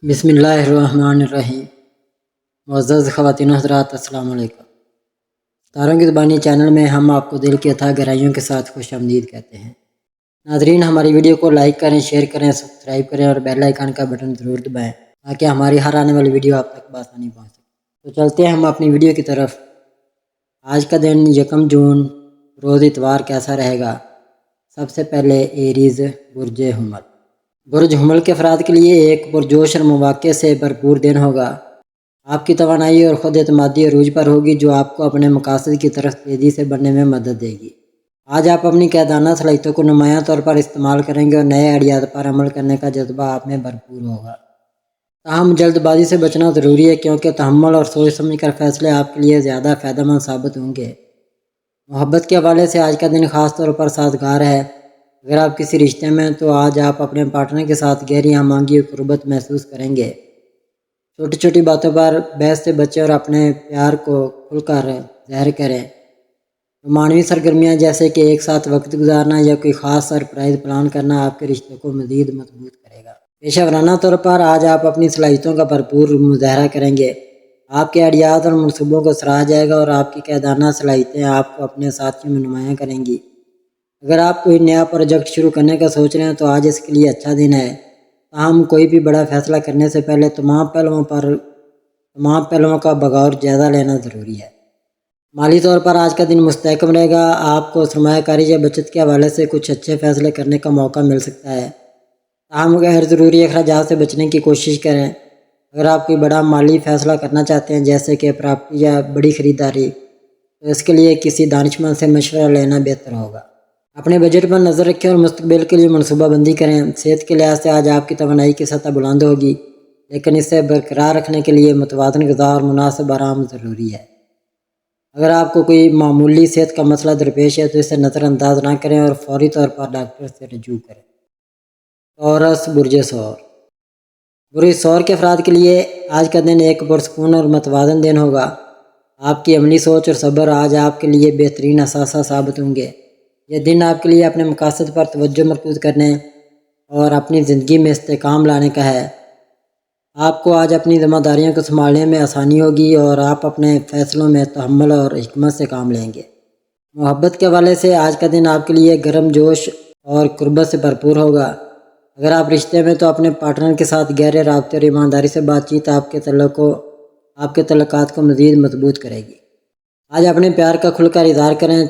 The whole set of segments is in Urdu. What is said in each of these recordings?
بسم اللہ الرحمن الرحیم۔ معزز خواتین و حضرات، السلام علیکم۔ تاروں کی زبانی چینل میں ہم آپ کو دل کی اتھاہ گہرائیوں کے ساتھ خوش آمدید کہتے ہیں۔ ناظرین، ہماری ویڈیو کو لائک کریں، شیئر کریں، سبسکرائب کریں اور بیل آئیکن کا بٹن ضرور دبائیں تاکہ ہماری ہر آنے والی ویڈیو آپ تک بآسانی پہنچ سکے۔ تو چلتے ہیں ہم اپنی ویڈیو کی طرف۔ آج کا دن 1 جون روز اتوار کیسا رہے گا؟ سب سے پہلے ایریز برج حمل۔ برج حمل کے افراد کے لیے ایک پرجوش اور مواقع سے بھرپور دن ہوگا۔ آپ کی توانائی اور خود اعتمادی عروج پر ہوگی جو آپ کو اپنے مقاصد کی طرف تیزی سے بڑھنے میں مدد دے گی۔ آج آپ اپنی قیادانہ صلاحیتوں کو نمایاں طور پر استعمال کریں گے اور نئے آئیڈیاز پر عمل کرنے کا جذبہ آپ میں بھرپور ہوگا۔ تاہم جلد بازی سے بچنا ضروری ہے کیونکہ تحمل اور سوچ سمجھ کر فیصلے آپ کے لیے زیادہ فائدہ مند ثابت ہوں گے۔ محبت کے حوالے سے آج کا دن خاص طور پر سازگار ہے۔ اگر آپ کسی رشتے میں تو آج آپ اپنے پارٹنر کے ساتھ گہری ہم آہنگی اور قربت محسوس کریں گے۔ چھوٹی چھوٹی باتوں پر بحث سے بچیں اور اپنے پیار کو کھل کر ظاہر کریں۔ رومانوی سرگرمیاں جیسے کہ ایک ساتھ وقت گزارنا یا کوئی خاص سرپرائز پلان کرنا آپ کے رشتے کو مزید مضبوط کرے گا۔ پیشہ ورانہ طور پر آج آپ اپنی صلاحیتوں کا بھرپور مظاہرہ کریں گے۔ آپ کے آئیڈیاز اور منصوبوں کو سراہا جائے گا اور آپ کی قیادانہ صلاحیتیں آپ کو اپنے ساتھیوں میں نمایاں کریں گی۔ اگر آپ کوئی نیا پروجیکٹ شروع کرنے کا سوچ رہے ہیں تو آج اس کے لیے اچھا دن ہے۔ تاہم کوئی بھی بڑا فیصلہ کرنے سے پہلے تمام پہلوؤں کا بغور جائزہ لینا ضروری ہے۔ مالی طور پر آج کا دن مستحکم رہے گا۔ آپ کو سرمایہ کاری یا بچت کے حوالے سے کچھ اچھے فیصلے کرنے کا موقع مل سکتا ہے۔ تاہم غیر ضروری اخراجات سے بچنے کی کوشش کریں۔ اگر آپ کوئی بڑا مالی فیصلہ کرنا چاہتے ہیں جیسے کہ پراپرٹی یا بڑی خریداری تو اس کے لیے کسی دانشمند سے مشورہ لینا بہتر ہوگا۔ اپنے بجٹ پر نظر رکھیں اور مستقبل کے لیے منصوبہ بندی کریں۔ صحت کے لحاظ سے آج آپ کی توانائی کی سطح بلند ہوگی لیکن اسے برقرار رکھنے کے لیے متوازن غذا اور مناسب آرام ضروری ہے۔ اگر آپ کو کوئی معمولی صحت کا مسئلہ درپیش ہے تو اسے نظر انداز نہ کریں اور فوری طور پر ڈاکٹر سے رجوع کریں۔ ٹورس برج ثور۔ برج ثور کے افراد کے لیے آج کا دن ایک پرسکون اور متوازن دن ہوگا۔ آپ کی عملی سوچ اور صبر آج آپ کے لیے بہترین اثاثہ ثابت ہوں گے۔ یہ دن آپ کے لیے اپنے مقاصد پر توجہ مرکوز کرنے اور اپنی زندگی میں استحکام لانے کا ہے۔ آپ کو آج اپنی ذمہ داریوں کو سنبھالنے میں آسانی ہوگی اور آپ اپنے فیصلوں میں تحمل اور حکمت سے کام لیں گے۔ محبت کے حوالے سے آج کا دن آپ کے لیے گرم جوش اور قربت سے بھرپور ہوگا۔ اگر آپ رشتے میں تو اپنے پارٹنر کے ساتھ گہرے رابطے اور ایمانداری سے بات چیت آپ کے تعلقات کو مزید مضبوط کرے گی۔ آج اپنے پیار کا کھل کر اظہار کریں۔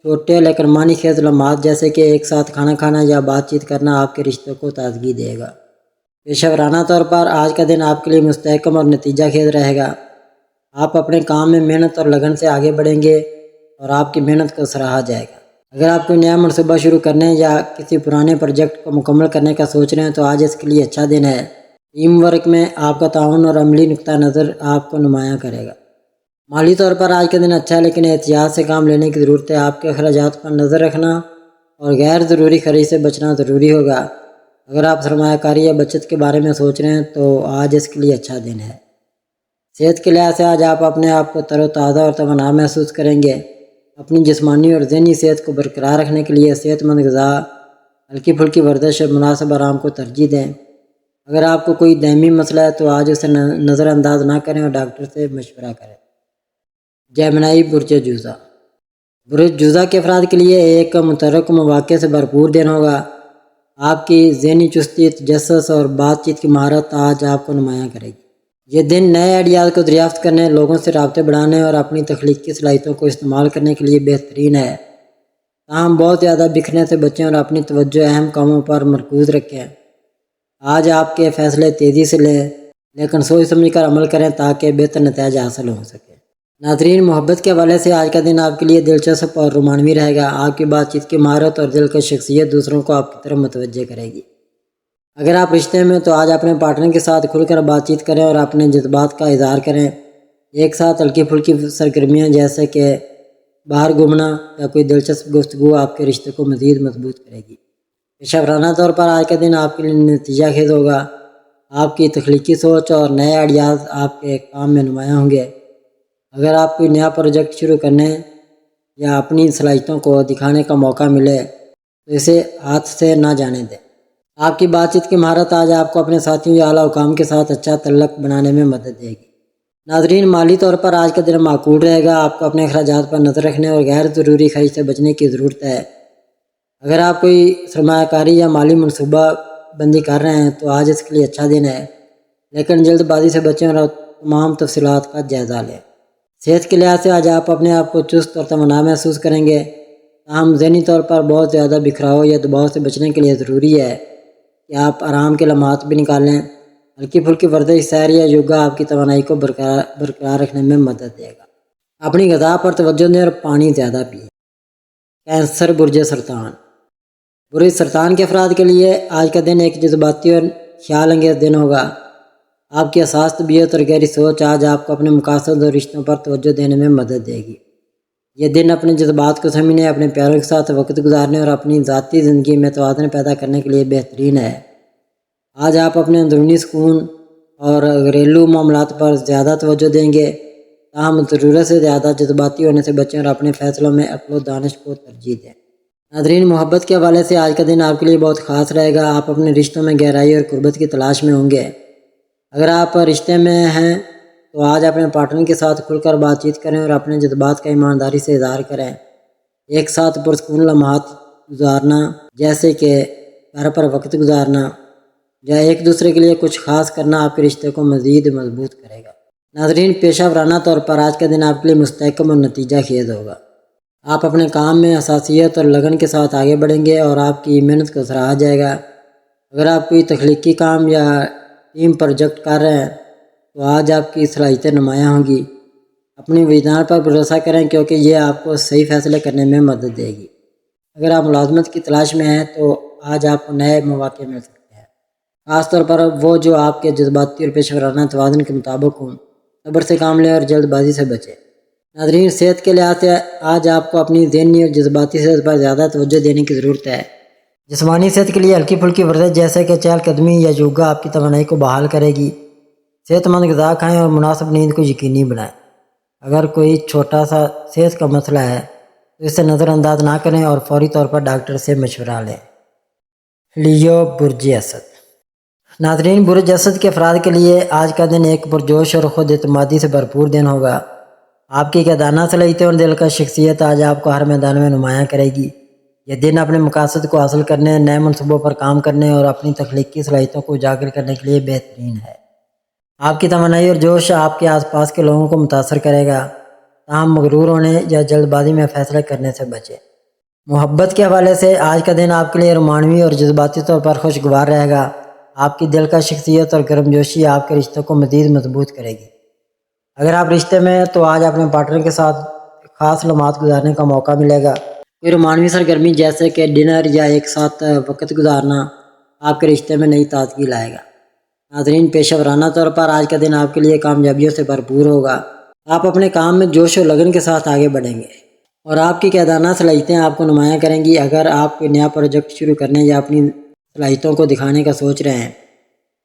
چھوٹے لیکن معنی خیز لمحات جیسے کہ ایک ساتھ کھانا کھانا یا بات چیت کرنا آپ کے رشتوں کو تازگی دے گا۔ پیشہ ورانہ طور پر آج کا دن آپ کے لیے مستحکم اور نتیجہ خیز رہے گا۔ آپ اپنے کام میں محنت اور لگن سے آگے بڑھیں گے اور آپ کی محنت کو سراہا جائے گا۔ اگر آپ کوئی نیا منصوبہ شروع کرنے یا کسی پرانے پروجیکٹ کو مکمل کرنے کا سوچ رہے ہیں تو آج اس کے لیے اچھا دن ہے۔ ٹیم ورک میں آپ کا تعاون اور عملی نقطہ نظر آپ کو نمایاں کرے گا۔ مالی طور پر آج کا دن اچھا ہے لیکن احتیاط سے کام لینے کی ضرورت ہے۔ آپ کے اخراجات پر نظر رکھنا اور غیر ضروری خرید سے بچنا ضروری ہوگا۔ اگر آپ سرمایہ کاری یا بچت کے بارے میں سوچ رہے ہیں تو آج اس کے لیے اچھا دن ہے۔ صحت کے لحاظ سے آج آپ اپنے آپ کو تر و تازہ اور توانا محسوس کریں گے۔ اپنی جسمانی اور ذہنی صحت کو برقرار رکھنے کے لیے صحت مند غذا، ہلکی پھلکی ورزش اور مناسب آرام کو ترجیح دیں۔ اگر آپ کو کوئی دائمی مسئلہ ہے تو آج اسے نظر انداز نہ کریں اور ڈاکٹر سے مشورہ کریں۔ جیمنائی برج جوزہ۔ برج جوزہ کے افراد کے لیے ایک متحرک مواقع سے بھرپور دن ہوگا۔ آپ کی ذہنی چستی، تجسس اور بات چیت کی مہارت آج آپ کو نمایاں کرے گی۔ یہ دن نئے آئیڈیاز کو دریافت کرنے، لوگوں سے رابطے بڑھانے اور اپنی تخلیقی صلاحیتوں کو استعمال کرنے کے لیے بہترین ہے۔ تاہم بہت زیادہ بکھرنے سے بچیں اور اپنی توجہ اہم کاموں پر مرکوز رکھیں۔ آج آپ کے فیصلے تیزی سے لیں لیکن سوچ سمجھ کر عمل کریں تاکہ بہتر نتائج حاصل ہو سکے۔ ناظرین، محبت کے حوالے سے آج کا دن آپ کے لیے دلچسپ اور رومانوی رہے گا۔ آپ کی بات چیت کی مہارت اور دلکش شخصیت دوسروں کو آپ کی طرف متوجہ کرے گی۔ اگر آپ رشتے میں تو آج اپنے پارٹنر کے ساتھ کھل کر بات چیت کریں اور اپنے جذبات کا اظہار کریں۔ ایک ساتھ ہلکی پھلکی سرگرمیاں جیسے کہ باہر گھومنا یا کوئی دلچسپ گفتگو آپ کے رشتے کو مزید مضبوط کرے گی۔ پیشہ ورانہ طور پر آج کا دن آپ کے لیے نتیجہ خیز ہوگا۔ آپ کی تخلیقی سوچ اور نئے آئیڈیاز آپ کے کام میں نمایاں ہوں گے۔ اگر آپ کوئی نیا پروجیکٹ شروع کرنے یا اپنی صلاحیتوں کو دکھانے کا موقع ملے تو اسے ہاتھ سے نہ جانے دیں۔ آپ کی بات چیت کی مہارت آج آپ کو اپنے ساتھیوں یا اعلیٰ حکام کے ساتھ اچھا تعلق بنانے میں مدد دے گی۔ ناظرین، مالی طور پر آج کا دن معقول رہے گا۔ آپ کو اپنے اخراجات پر نظر رکھنے اور غیر ضروری خرچ سے بچنے کی ضرورت ہے۔ اگر آپ کوئی سرمایہ کاری یا مالی منصوبہ بندی کر رہے ہیں تو آج اس کے لیے اچھا دن ہے، لیکن جلد بازی سے بچیں اور تمام تفصیلات کا جائزہ لیں۔ صحت کے لحاظ سے آج آپ اپنے آپ کو چست اور توانا محسوس کریں گے، تاہم ذہنی طور پر بہت زیادہ بکھراؤ یا دباؤ سے بچنے کے لیے ضروری ہے کہ آپ آرام کے لمحات بھی نکالیں۔ ہلکی پھلکی ورزش، سیر یا یوگا آپ کی توانائی کو برقرار رکھنے میں مدد دے گا۔ اپنی غذا پر توجہ دیں اور پانی زیادہ پئیں۔ کینسر، برج سرطان۔ برج سرطان کے افراد کے لیے آج کا دن ایک جذباتی اور خیال انگیز دن ہوگا۔ آپ کی حساس طبیعت اور گہری سوچ آج آپ کو اپنے مقاصد اور رشتوں پر توجہ دینے میں مدد دے گی۔ یہ دن اپنے جذبات کو سمجھنے، اپنے پیاروں کے ساتھ وقت گزارنے اور اپنی ذاتی زندگی میں توازن پیدا کرنے کے لیے بہترین ہے۔ آج آپ اپنے اندرونی سکون اور گھریلو معاملات پر زیادہ توجہ دیں گے، تاہم ضرورت سے زیادہ جذباتی ہونے سے بچیں اور اپنے فیصلوں میں عقل و دانش کو ترجیح دیں۔ ناظرین، محبت کے حوالے سے آج کا دن آپ کے لیے بہت خاص رہے گا۔ آپ اپنے رشتوں میں گہرائی اور قربت کی تلاش میں ہوں گے۔ اگر آپ رشتے میں ہیں تو آج اپنے پارٹنر کے ساتھ کھل کر بات چیت کریں اور اپنے جذبات کا ایمانداری سے اظہار کریں۔ ایک ساتھ پرسکون لمحات گزارنا، جیسے کہ گھر پر وقت گزارنا یا ایک دوسرے کے لیے کچھ خاص کرنا، آپ کے رشتے کو مزید مضبوط کرے گا۔ ناظرین، پیشہ ورانہ طور پر آج کا دن آپ کے لیے مستحکم اور نتیجہ خیز ہوگا۔ آپ اپنے کام میں حساسیت اور لگن کے ساتھ آگے بڑھیں گے اور آپ کی محنت کو سراہا جائے گا۔ اگر آپ کوئی تخلیقی کام یا ٹیم پروجیکٹ کر رہے ہیں تو آج آپ کی صلاحیتیں نمایاں ہوں گی۔ اپنی وجدان پر بھروسہ کریں کیونکہ یہ آپ کو صحیح فیصلے کرنے میں مدد دے گی۔ اگر آپ ملازمت کی تلاش میں ہیں تو آج آپ کو نئے مواقع مل سکتے ہیں، خاص طور پر وہ جو آپ کے جذباتی اور پیشہ ورانہ توازن کے مطابق ہوں۔ صبر سے کام لیں اور جلد بازی سے بچیں۔ ناظرین، صحت کے لحاظ سے آج آپ کو اپنی ذہنی اور جذباتی صحت پر زیادہ توجہ دینے کی ضرورت ہے۔ جسمانی صحت کے لیے ہلکی پھلکی ورزش جیسے کہ چہل قدمی یا یوگا آپ کی توانائی کو بحال کرے گی۔ صحت مند غذا کھائیں اور مناسب نیند کو یقینی بنائیں۔ اگر کوئی چھوٹا سا صحت کا مسئلہ ہے تو اسے نظر انداز نہ کریں اور فوری طور پر ڈاکٹر سے مشورہ لیں۔ لیو، برج اسد۔ ناظرین، برج اسد کے افراد کے لیے آج کا دن ایک پرجوش اور خود اعتمادی سے بھرپور دن ہوگا۔ آپ کی قیادانہ صلاحیتیں اور دل کا شخصیت آج آپ کو ہر میدان میں نمایاں کرے گی۔ یہ دن اپنے مقاصد کو حاصل کرنے، نئے منصوبوں پر کام کرنے اور اپنی تخلیقی صلاحیتوں کو اجاگر کرنے کے لیے بہترین ہے۔ آپ کی توانائی اور جوش آپ کے آس پاس کے لوگوں کو متاثر کرے گا، تاہم مغرور ہونے یا جلد بازی میں فیصلے کرنے سے بچیں۔ محبت کے حوالے سے آج کا دن آپ کے لیے رومانوی اور جذباتی طور پر خوشگوار رہے گا۔ آپ کی دل کا شخصیت اور گرم جوشی آپ کے رشتوں کو مزید مضبوط کرے گی۔ اگر آپ رشتے میں ہیں تو آج اپنے پارٹنر کے ساتھ خاص لمحات گزارنے کا موقع ملے گا۔ کوئی رومانوی سرگرمی جیسے کہ ڈنر یا ایک ساتھ وقت گزارنا آپ کے رشتے میں نئی تازگی لائے گا۔ ناظرین، پیشہ ورانہ طور پر آج کا دن آپ کے لیے کامیابیوں سے بھرپور ہوگا۔ آپ اپنے کام میں جوش و لگن کے ساتھ آگے بڑھیں گے اور آپ کی قیادانہ صلاحیتیں آپ کو نمایاں کریں گی۔ اگر آپ کوئی نیا پروجیکٹ شروع کرنے یا اپنی صلاحیتوں کو دکھانے کا سوچ رہے ہیں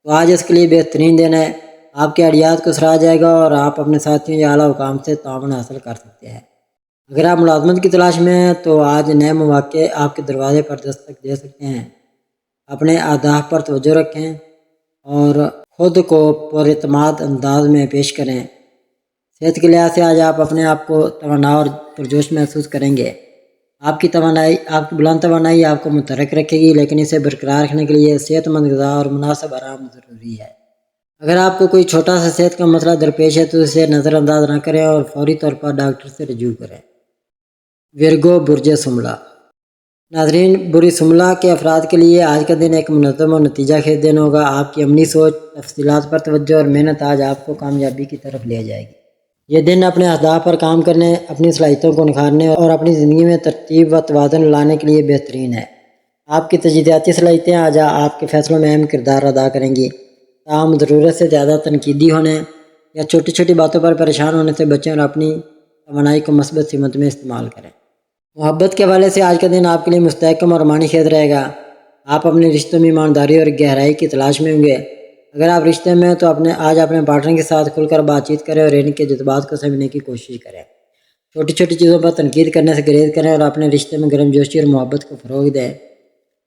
تو آج اس کے لیے بہترین دن ہے۔ آپ کے آئیڈیاز کو سراہا جائے گا اور آپ اپنے ساتھیوں یا اعلیٰ حکام سے تعاون حاصل کر سکتے ہیں۔ اگر آپ ملازمت کی تلاش میں ہیں تو آج نئے مواقع آپ کے دروازے پر دستک دے سکتے ہیں۔ اپنے اہداف پر توجہ رکھیں اور خود کو پر اعتماد انداز میں پیش کریں۔ صحت کے لحاظ سے آج آپ اپنے آپ کو توانا اور پرجوش محسوس کریں گے۔ آپ کی بلند توانائی آپ کو متحرک رکھے گی، لیکن اسے برقرار رکھنے کے لیے صحت مند غذا اور مناسب آرام ضروری ہے۔ اگر آپ کو کوئی چھوٹا سا صحت کا مسئلہ درپیش ہے تو اسے نظر انداز نہ کریں اور فوری طور پر ڈاکٹر سے رجوع کریں۔ ورگو، برج سملہ۔ ناظرین، برج سملہ کے افراد کے لیے آج کا دن ایک منظم اور نتیجہ خیز دن ہوگا۔ آپ کی عملی سوچ، تفصیلات پر توجہ اور محنت آج آپ کو کامیابی کی طرف لے جائے گی۔ یہ دن اپنے اہداف پر کام کرنے، اپنی صلاحیتوں کو نکھارنے اور اپنی زندگی میں ترتیب و توازن لانے کے لیے بہترین ہے۔ آپ کی تجدیداتی صلاحیتیں آج آپ کے فیصلوں میں اہم کردار ادا کریں گی، تاہم ضرورت سے زیادہ تنقیدی ہونے یا چھوٹی چھوٹی باتوں پر پریشان ہونے سے بچیں اور اپنی توانائی کو مثبت سمت میں استعمال کریں۔ محبت کے حوالے سے آج کا دن آپ کے لیے مستحکم اور رومانی خیز رہے گا۔ آپ اپنے رشتوں میں ایمانداری اور گہرائی کی تلاش میں ہوں گے۔ اگر آپ رشتے میں ہیں تو آج اپنے پارٹنر کے ساتھ کھل کر بات چیت کریں اور ان کے جذبات کو سمجھنے کی کوشش کریں۔ چھوٹی چھوٹی چیزوں پر تنقید کرنے سے گریز کریں اور اپنے رشتے میں گرم جوشی اور محبت کو فروغ دیں۔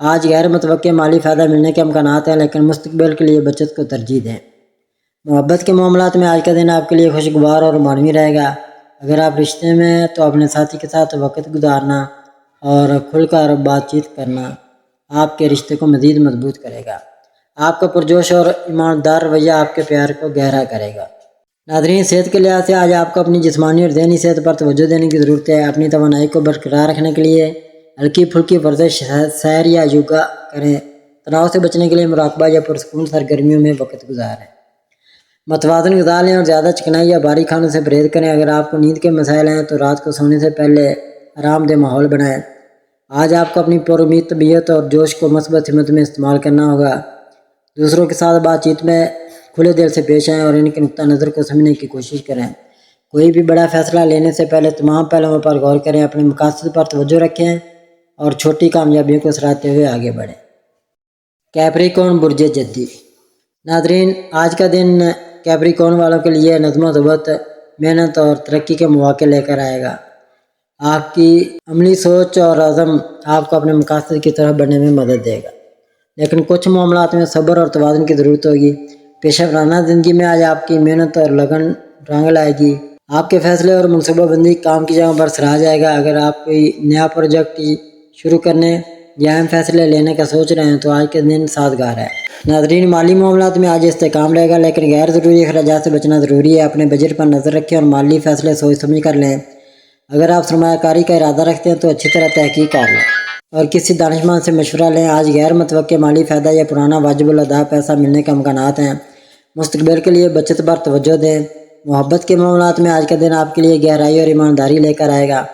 آج غیر متوقع مالی فائدہ ملنے کے امکانات ہیں، لیکن مستقبل کے لیے بچت کو ترجیح دیں۔ محبت کے معاملات میں آج کا دن آپ کے لیے خوشگوار اور معنوی رہے گا۔ اگر آپ رشتے میں ہیں تو اپنے ساتھی کے ساتھ وقت گزارنا اور کھل کر بات چیت کرنا آپ کے رشتے کو مزید مضبوط کرے گا۔ آپ کا پرجوش اور ایماندار رویہ آپ کے پیار کو گہرا کرے گا۔ ناظرین، صحت کے لحاظ سے آج آپ کو اپنی جسمانی اور ذہنی صحت پر توجہ دینے کی ضرورت ہے۔ اپنی توانائی کو برقرار رکھنے کے لیے ہلکی پھلکی ورزش، سیر یا یوگا کریں۔ تناؤ سے بچنے کے لیے مراقبہ یا پرسکون سرگرمیوں میں وقت گزاریں۔ متوازن غذا لیں اور زیادہ چکنائی یا بھاری کھانوں سے پرہیز کریں۔ اگر آپ کو نیند کے مسائل ہیں تو رات کو سونے سے پہلے آرام دہ ماحول بنائیں۔ آج آپ کو اپنی پر امید طبیعت اور جوش کو مثبت سمت میں استعمال کرنا ہوگا۔ دوسروں کے ساتھ بات چیت میں کھلے دل سے پیش آئیں اور ان کے نقطہ نظر کو سمجھنے کی کوشش کریں۔ کوئی بھی بڑا فیصلہ لینے سے پہلے تمام پہلوؤں پر غور کریں، اپنے مقاصد پر توجہ رکھیں اور چھوٹی کامیابیوں کو سراہتے ہوئے آگے بڑھیں۔ کیپریکون برج جدی۔ ناظرین، آج کا دن کیپریکون والوں کے لیے نظم و ضبط، محنت اور ترقی کے مواقع لے کر آئے گا۔ آپ کی عملی سوچ اور عزم آپ کو اپنے مقاصد کی طرف بڑھنے میں مدد دے گا، لیکن کچھ معاملات میں صبر اور توازن کی ضرورت ہوگی۔ پیشہ ورانہ زندگی میں آج آپ کی محنت اور لگن رنگ لائے گی۔ آپ کے فیصلے اور منصوبہ بندی کام کی جگہ پر سراہا جائے گا۔ اگر آپ کوئی نیا پروجیکٹ شروع کرنے یا اہم فیصلے لینے کا سوچ رہے ہیں تو آج کے دن سازگار ہے۔ ناظرین، مالی معاملات میں آج استحکام رہے گا، لیکن غیر ضروری اخراجات سے بچنا ضروری ہے۔ اپنے بجٹ پر نظر رکھیں اور مالی فیصلے سوچ سمجھ کر لیں۔ اگر آپ سرمایہ کاری کا ارادہ رکھتے ہیں تو اچھی طرح تحقیق کر لیں اور کسی دانشمند سے مشورہ لیں۔ آج غیر متوقع مالی فائدہ یا پرانا واجب الادا پیسہ ملنے کے امکانات ہیں۔ مستقبل کے لیے بچت پر توجہ دیں۔ محبت کے معاملات میں آج کا دن آپ کے لیے گہرائی اور ایمانداری لے کر آئے گا۔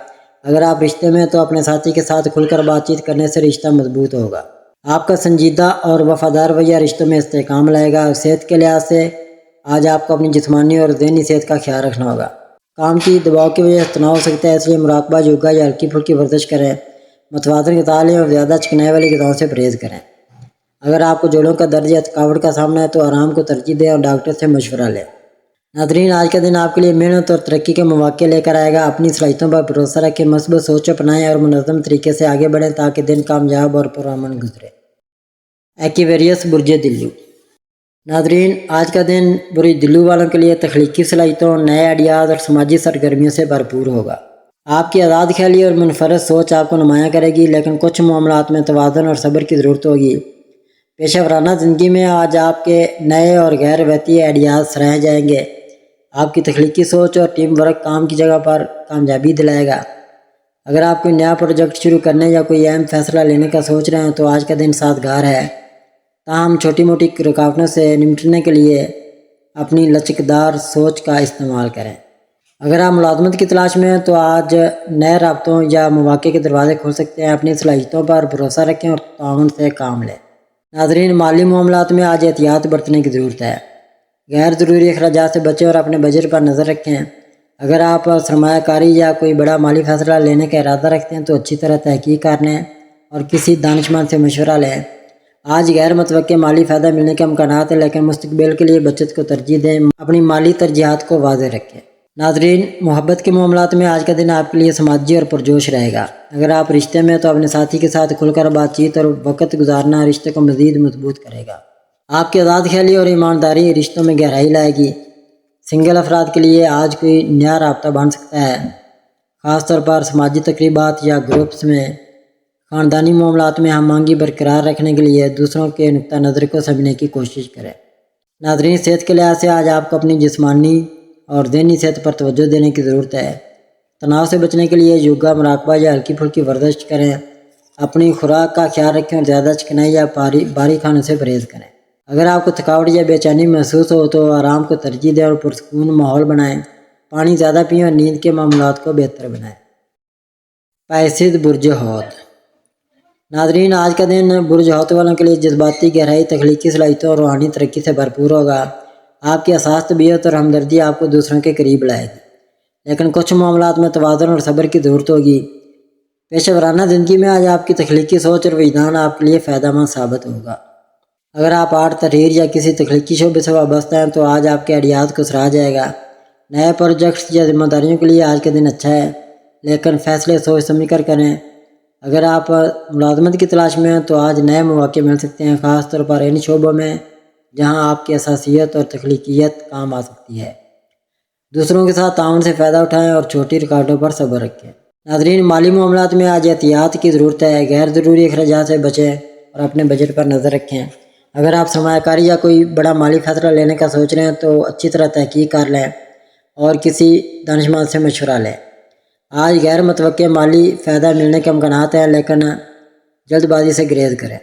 اگر آپ رشتے میں ہیں تو اپنے ساتھی کے ساتھ کھل کر بات چیت کرنے سے رشتہ مضبوط ہوگا۔ آپ کا سنجیدہ اور وفادار رویہ رشتوں میں استحکام لائے گا۔ صحت کے لحاظ سے آج آپ کو اپنی جسمانی اور ذہنی صحت کا خیال رکھنا ہوگا۔ کام کی دباؤ کی وجہ سے تناؤ ہو سکتا ہے، اس لیے مراقبہ، یوگا یا ہلکی پھلکی ورزش کریں۔ متوازن غذا لیں اور زیادہ چکنائی والی غذاؤں سے پرہیز کریں۔ اگر آپ کو جوڑوں کا درد یا تھکاوٹ کا سامنا ہے تو آرام کو ترجیح دیں اور ڈاکٹر سے مشورہ لیں۔ ناظرین، آج کا دن آپ کے لیے محنت اور ترقی کے مواقع لے کر آئے گا۔ اپنی صلاحیتوں پر بھروسہ رکھیں، مثبت سوچ اپنائیں اور منظم طریقے سے آگے بڑھیں تاکہ دن کامیاب اور پرامن گزرے۔ ایکویریس برج دلو۔ ناظرین، آج کا دن برج دلو والوں کے لیے تخلیقی صلاحیتوں، نئے آئیڈیاز اور سماجی سرگرمیوں سے بھرپور ہوگا۔ آپ کی آزاد خیالی اور منفرد سوچ آپ کو نمایاں کرے گی، لیکن کچھ معاملات میں توازن اور صبر کی ضرورت ہوگی۔ پیشہ ورانہ زندگی میں آج آپ کے نئے اور غیر روایتی آئیڈیاز سراہے جائیں گے۔ آپ کی تخلیقی سوچ اور ٹیم ورک کام کی جگہ پر کامیابی دلائے گا۔ اگر آپ کوئی نیا پروجیکٹ شروع کرنے یا کوئی اہم فیصلہ لینے کا سوچ رہے ہیں تو آج کا دن سازگار ہے۔ تاہم چھوٹی موٹی رکاوٹوں سے نمٹنے کے لیے اپنی لچکدار سوچ کا استعمال کریں۔ اگر آپ ملازمت کی تلاش میں ہیں تو آج نئے رابطوں یا مواقع کے دروازے کھل سکتے ہیں۔ اپنی صلاحیتوں پر بھروسہ رکھیں اور تعاون سے کام لیں۔ ناظرین، مالی معاملات میں آج احتیاط برتنے کی ضرورت ہے۔ غیر ضروری اخراجات سے بچیں اور اپنے بجٹ پر نظر رکھیں۔ اگر آپ سرمایہ کاری یا کوئی بڑا مالی فیصلہ لینے کا ارادہ رکھتے ہیں تو اچھی طرح تحقیق کر لیں اور کسی دانشمند سے مشورہ لیں۔ آج غیر متوقع مالی فائدہ ملنے کے امکانات ہیں، لیکن مستقبل کے لیے بچت کو ترجیح دیں۔ اپنی مالی ترجیحات کو واضح رکھیں۔ ناظرین، محبت کے معاملات میں آج کا دن آپ کے لیے سماجی اور پرجوش رہے گا۔ اگر آپ رشتے میں ہیں تو اپنے ساتھی کے ساتھ کھل کر بات چیت اور وقت گزارنا رشتے کو مزید مضبوط کرے گا۔ آپ کی آزاد خیالی اور ایمانداری رشتوں میں گہرائی لائے گی۔ سنگل افراد کے لیے آج کوئی نیا رابطہ بن سکتا ہے، خاص طور پر سماجی تقریبات یا گروپس میں۔ خاندانی معاملات میں ہم آہنگی برقرار رکھنے کے لیے دوسروں کے نقطہ نظر کو سمجھنے کی کوشش کریں۔ ناظرین، صحت کے لحاظ سے آج آپ کو اپنی جسمانی اور ذہنی صحت پر توجہ دینے کی ضرورت ہے۔ تناؤ سے بچنے کے لیے یوگا، مراقبہ یا ہلکی پھلکی ورزش کریں۔ اپنی خوراک کا خیال رکھیں اور زیادہ چکنائی یا بھاری کھانوں سے پرہیز کریں۔ اگر آپ کو تھکاوٹ یا بے چینی محسوس ہو تو آرام کو ترجیح دیں اور پرسکون ماحول بنائیں۔ پانی زیادہ پئیں اور نیند کے معاملات کو بہتر بنائیں۔ پائسید برج حوت۔ ناظرین، آج کا دن برج حوت والوں کے لیے جذباتی گہرائی، تخلیقی صلاحیتوں اور روحانی ترقی سے بھرپور ہوگا۔ آپ کی حساس طبیعت اور ہمدردی آپ کو دوسروں کے قریب لائے گی، لیکن کچھ معاملات میں توازن اور صبر کی ضرورت ہوگی۔ پیشہ ورانہ زندگی میں آج آپ کی تخلیقی سوچ اور وجدان آپ کے لیے فائدہ مند ثابت ہوگا۔ اگر آپ آرٹ، تحریر یا کسی تخلیقی شعبے سے وابستہ ہیں تو آج آپ کے آئیڈیاز کو سراہا جائے گا۔ نئے پروجیکٹس یا ذمہ داریوں کے لیے آج کا دن اچھا ہے، لیکن فیصلے سوچ سمجھ کر کریں۔ اگر آپ ملازمت کی تلاش میں ہیں تو آج نئے مواقع مل سکتے ہیں، خاص طور پر ان شعبوں میں جہاں آپ کی حساسیت اور تخلیقیت کام آ سکتی ہے۔ دوسروں کے ساتھ تعاون سے فائدہ اٹھائیں اور چھوٹی رکاوٹوں پر صبر رکھیں۔ ناظرین، مالی معاملات میں آج احتیاط کی ضرورت ہے، غیر ضروری اخراجات سے بچیں اور اپنے بجٹ پر نظر رکھیں۔ اگر آپ سرمایہ کاری یا کوئی بڑا مالی فیصلہ لینے کا سوچ رہے ہیں تو اچھی طرح تحقیق کر لیں اور کسی دانشمند سے مشورہ لیں۔ آج غیر متوقع مالی فائدہ ملنے کے امکانات ہیں، لیکن جلد بازی سے گریز کریں۔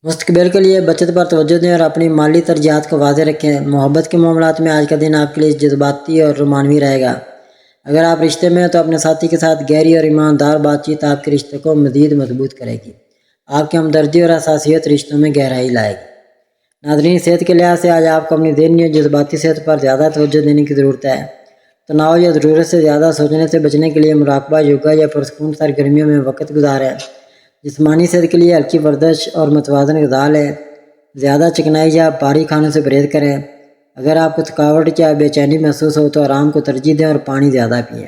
مستقبل کے لیے بچت پر توجہ دیں اور اپنی مالی ترجیحات کو واضح رکھیں۔ محبت کے معاملات میں آج کا دن آپ کے لیے جذباتی اور رومانوی رہے گا۔ اگر آپ رشتے میں ہیں تو اپنے ساتھی کے ساتھ گہری اور ایماندار بات چیت آپ کے رشتے کو مزید مضبوط کرے گی۔ آپ کی ہمدردی اور حساسیت رشتوں میں گہرائی لائے گی۔ ناظرین، صحت کے لحاظ سے آج آپ کو اپنی ذہنی اور جذباتی صحت پر زیادہ توجہ دینے کی ضرورت ہے۔ تناؤ یا ضرورت سے زیادہ سوچنے سے بچنے کے لیے مراقبہ، یوگا یا پرسکون سرگرمیوں میں وقت گزاریں۔ جسمانی صحت کے لیے ہلکی ورزش اور متوازن غذا لیں۔ زیادہ چکنائی یا بھاری کھانوں سے پرہیز کریں۔ اگر آپ کو تھکاوٹ یا بے چینی محسوس ہو تو آرام کو ترجیح دیں اور پانی زیادہ پئیں۔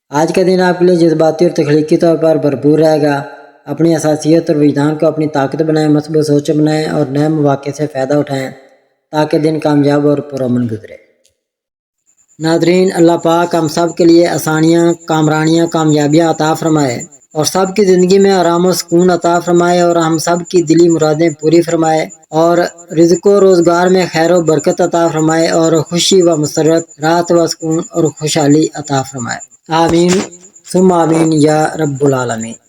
آج کا دن آپ کے لیے جذباتی اور تخلیقی طور پر بھرپور رہے گا۔ اپنی حساسیت اور وجدان کو اپنی طاقت بنائیں، مثبت سوچ بنائیں اور نئے مواقع سے فائدہ اٹھائیں تاکہ دن کامیاب اور پرامن گزرے۔ ناظرین، اللہ پاک ہم سب کے لیے آسانیاں، کامرانیاں، کامیابیاں عطا فرمائے اور سب کی زندگی میں آرام و سکون عطا فرمائے اور ہم سب کی دلی مرادیں پوری فرمائے اور رزق و روزگار میں خیر و برکت عطا فرمائے اور خوشی و مسرت، راحت و سکون اور خوشحالی عطا فرمائے۔ آمین ثم آمین یا رب العالمین۔